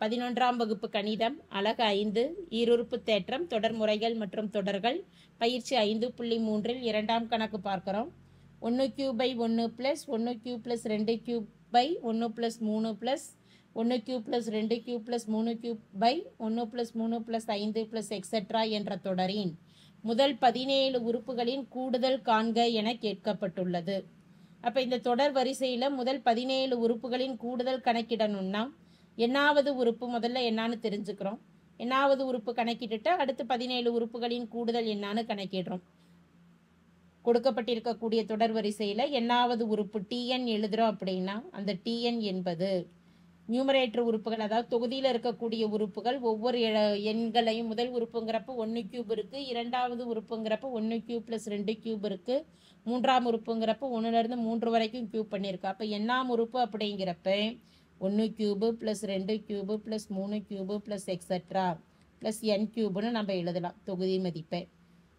11ஆம் வகுப்பு கணிதம் அலகு 5 ஈருறுப்பு தேற்றம் தொடர்முறைகள் மற்றும் தொடர்கள் பயிற்சி 5.3 இரண்டாம் கணக்கு பார்க்கிறோம். 1 cube by 1 + 1 cube + 2 cube by 1 + 3 + 1 cube + 2 cube + 3 cube by 1 + 3 + 5 + etcetera என்ற தொடரின் முதல் 17 உறுப்புகளின் கூடுதல் காண்க என கேட்கப்பட்டுள்ளது. அப்போ இந்த தொடர் வரிசையில் முதல் 17 உறுப்புகளின் கூடுதல் கணக்கிடணும்னா என்னாவது உறுப்பு முதல்ல என்னான்னு தெரிஞ்சுக்கிறோம். என்னாவது உறுப்பு கணக்கிட்டுட்டு அடுத்து 17 உறுப்புகளின் கூடுதல் என்னான்னு கணக்கிடுறோம். கொடுக்கப்பட்டிருக்கக்கூடிய தொடர் வரிசையில் என்னாவது உறுப்பு டிஎன் எழுதுகிறோம் அப்படின்னா அந்த டிஎன் என்பது நியூமரேட்டர் உறுப்புகள், அதாவது தொகுதியில் இருக்கக்கூடிய உறுப்புகள் ஒவ்வொரு எண்களையும் முதல் உறுப்புங்கிறப்ப 1 கியூப் இருக்குது, இரண்டாவது உறுப்புங்கிறப்ப 1 கியூப் + 2 கியூப் இருக்குது, மூன்றாம் உறுப்புங்கிறப்ப 1லேருந்து 3 வரைக்கும் கியூப் பண்ணியிருக்கு. அப்போ என்னாம் உறுப்பு அப்படிங்கிறப்ப 1 cube + 2 cube + 3 cube + etcetera +n கியூப்னு நம்ம எழுதலாம் தொகுதி மதிப்பை.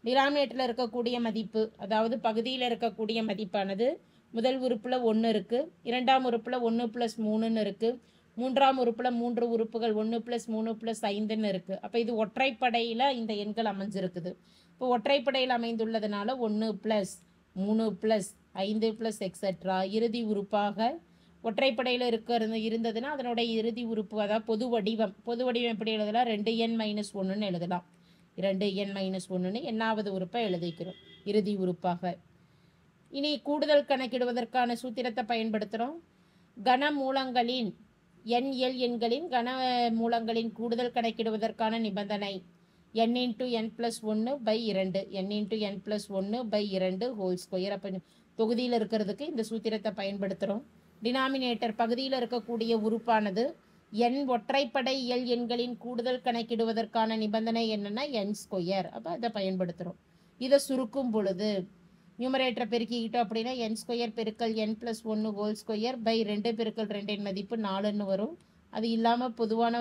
டினாமினேட்டரில் இருக்கக்கூடிய மதிப்பு, அதாவது பகுதியில் இருக்கக்கூடிய மதிப்பானது முதல் உறுப்பில் 1 இருக்குது, இரண்டாம் உறுப்பில் 1 + 3ன்னு இருக்குது, மூன்றாம் உறுப்பில் 3 உறுப்புகள் 1 + 3 + 5ன்னு இருக்குது. அப்போ இது ஒற்றைப்படையில் இந்த எண்கள் அமைஞ்சிருக்குது. இப்போ ஒற்றைப்படையில் அமைந்துள்ளதுனால 1 + 3 + 5 + எக்ஸெட்ரா இறுதி உறுப்பாக ஒற்றைப்படையில் இருந்ததுன்னா அதனுடைய இறுதி உறுப்பு, அதாவது பொது வடிவம் எப்படி எழுதலாம்? 2n - 1ன்னு எழுதலாம். 2n - 1ன்னு என்னாவது உறுப்பை எழுதிக்கிறோம் இறுதி உறுப்பாக. இனி கூடுதல் கணக்கிடுவதற்கான சூத்திரத்தை பயன்படுத்துகிறோம். கன மூலங்களின் எல் எண்களின் கன மூலங்களின் கூடுதல் கணக்கிடுவதற்கான நிபந்தனை n × n + 1/2 n × n + 1/2 whole square. அப்போ தொகுதியில் இருக்கிறதுக்கு இந்த சூத்திரத்தை பயன்படுத்துகிறோம். டினாமினேட்டர் பகுதியில் இருக்கக்கூடிய உறுப்பானது n ஒற்றைப்படை இயல் எண்களின் கூடுதல் கணக்கிடுவதற்கான நிபந்தனை என்னன்னா n². அப்போ அதை பயன்படுத்துகிறோம். இதை சுருக்கும் பொழுது நியூமரேட்டரை பெருக்கிக்கிட்டோம் அப்படின்னா n² பெருக்கல் n + 1 ஹோல் ஸ்கொயர் பை 2 பெருக்கல் 2 மதிப்பு 4ன்னு வரும். அது இல்லாமல் பொதுவான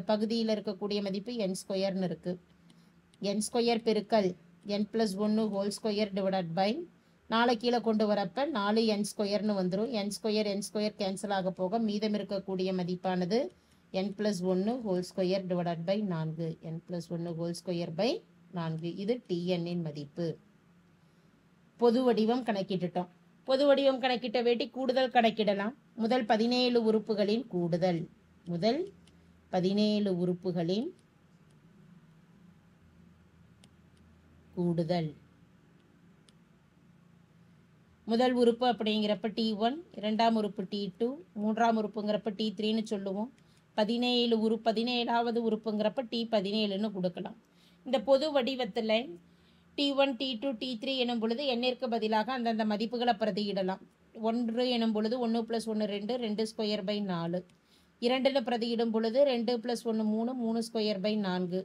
பகுதியில் இருக்கக்கூடிய மதிப்பு n² இருக்குது. n² பெருக்கல் n + 1 whole square divided by 4 கீழே கொண்டு வரப்ப 4n² வந்துடும். n² கேன்சல் ஆக போக மீதம் இருக்கக்கூடிய மதிப்பானது n + 1 whole square divided by 4 n + 1 whole square by 4. இது டிஎன்னின் மதிப்பு. பொது வடிவம் கணக்கிட்டுட்டோம். பொது வடிவம் கணக்கிட்ட வேட்டி கூடுதல் கணக்கிடலாம். முதல் 17 உறுப்புகளின் கூடுதல், முதல் 17 உறுப்புகளின் கூடுதல். முதல் உறுப்பு அப்படிங்கிறப்ப T1, இரண்டாம் உறுப்பு T2, மூன்றாம் உறுப்புங்கிறப்ப T3ன்னு சொல்லுவோம். 17வது உறுப்புங்கிறப்ப T17ன்னு கொடுக்கலாம். இந்த பொது வடிவத்தில் T1, T2, T3 எனும் பொழுது எண்ணிற்கு பதிலாக அந்தந்த மதிப்புகளை பிரதியிடலாம். 1 எனும் பொழுது 1 + 1 2 2²/4. 2ன்னு பிரதியிடும் பொழுது 2 + 1 3 3²/4.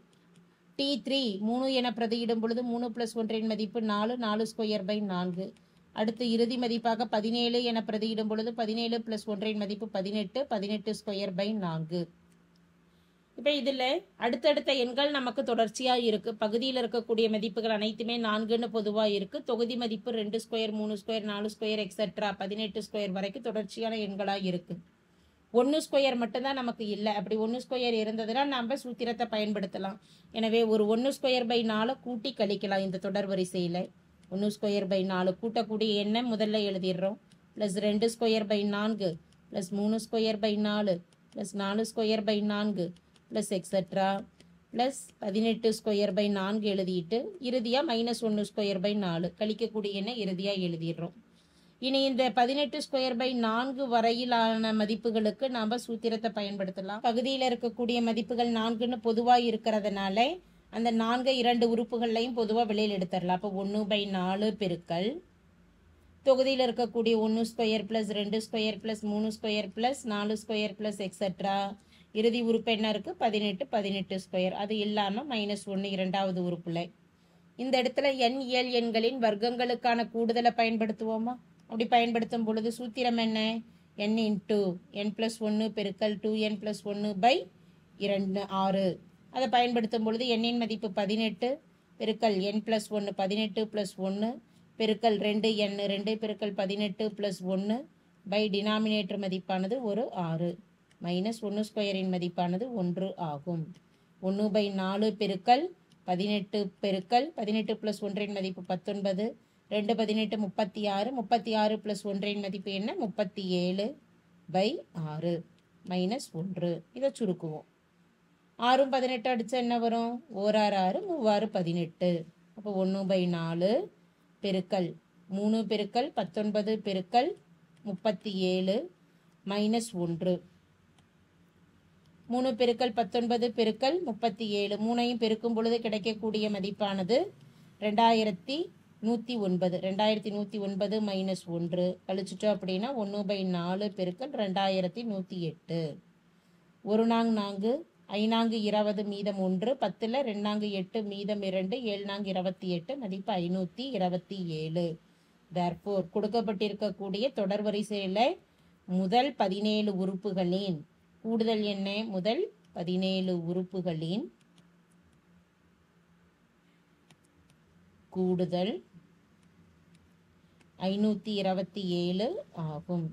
T3 3 என பிரதியிடும் பொழுது 3 + 1 மதிப்பு 4 4²/4. அடுத்து இறுதி மதிப்பாக 17 என பிரதியிடும் பொழுது 17 + 1 மதிப்பு 18 18²/4. இப்போ இதில் அடுத்தடுத்த எண்கள் நமக்கு தொடர்ச்சியாக இருக்குது. பகுதியில் இருக்கக்கூடிய மதிப்புகள் அனைத்துமே 4ன்னு பொதுவாக இருக்குது. தொகுதி மதிப்பு 2² 3² 4² எக்ஸெட்ரா 18² வரைக்கும் தொடர்ச்சியான எண்களாக இருக்குது. 1² மட்டும்தான் நமக்கு இல்லை. அப்படி 1² இருந்ததுன்னா நம்ம சூத்திரத்தை பயன்படுத்தலாம். எனவே ஒரு 1²/4 கூட்டி கழிக்கலாம். இந்த தொடர் வரிசையில் 1²/4 கூட்டக்கூடிய எண்ணை முதல்ல எழுதிடுறோம். +2²/4 +3²/4 +4²/4 எக்ஸெட்ரா +18² எழுதிட்டு இறுதியாக -1²/4 கழிக்கக்கூடிய எண்ணை இறுதியாக எழுதிடுறோம். இனி இந்த 18² வரையிலான மதிப்புகளுக்கு நாம் சூத்திரத்தை பயன்படுத்தலாம். பகுதியில் இருக்கக்கூடிய மதிப்புகள் 4ன்னு பொதுவாக இருக்கிறதுனால அந்த 4 2 உறுப்புகள்லையும் பொதுவாக வெளியில் எடுத்துடலாம். அப்போ 1/4 பெருக்கல் தொகுதியில் இருக்கக்கூடிய 1² + 2² + 3² + 4² எக்ஸெட்ரா இறுதி உறுப்பு என்ன இருக்குது? 18 18². அது இல்லாமல் -1 இரண்டாவது உறுப்புல. இந்த இடத்துல n இயல் எண்களின் வர்க்கங்களுக்கான கூடுதலை பயன்படுத்துவோமா? அப்படி பயன்படுத்தும் பொழுது சூத்திரம் என்ன? n × n + 1 பெருக்கல் 2n + 1/2 6. அதை பயன்படுத்தும் பொழுது எண்ணின் மதிப்பு 18 பெருக்கல் n + 1 18 + 1 பெருக்கல் 2n 2 பெருக்கல் 18 + 1 பை டினாமினேட்டர் மதிப்பானது ஒரு 6. மைனஸ் 1 ஸ்கொயரின் மதிப்பானது 1 ஆகும். 1/4 பெருக்கல் 18 பெருக்கல் 18 + 1 மதிப்பு 19, 2 18 36, 36 + 1 மதிப்பு என்ன 37/6 மைனஸ் 1. இதை சுருக்குவோம். 6 18 அடிச்சா என்ன வரும்? 1 6 6 3 6 18. அப்போ 1/4 பெருக்கல் 3 பெருக்கல் 19 பெருக்கல் 37 மைனஸ் 1. 3 பெருக்கல் 19 பெருக்கல் 37 மூணையும் பெருக்கும் பொழுது கிடைக்கக்கூடிய மதிப்பானது 2109. 2109 மைனஸ் 1 கழிச்சிட்டோம் அப்படின்னா 1/4 பெருக்கல் 2108. 1 நாங் 4, 5 நாங் 20 மீதம் 1, 10ல் 2 நாங் 8 மீதம் 2, 7 நாங் 28 மதிப்பு 527. therefore கொடுக்கப்பட்டிருக்கக்கூடிய தொடர் வரிசையில் முதல் 17 உறுப்புகளின் கூடுதல் என்ன? முதல் 17 உறுப்புகளின் கூடுதல் 527 ஆகும்.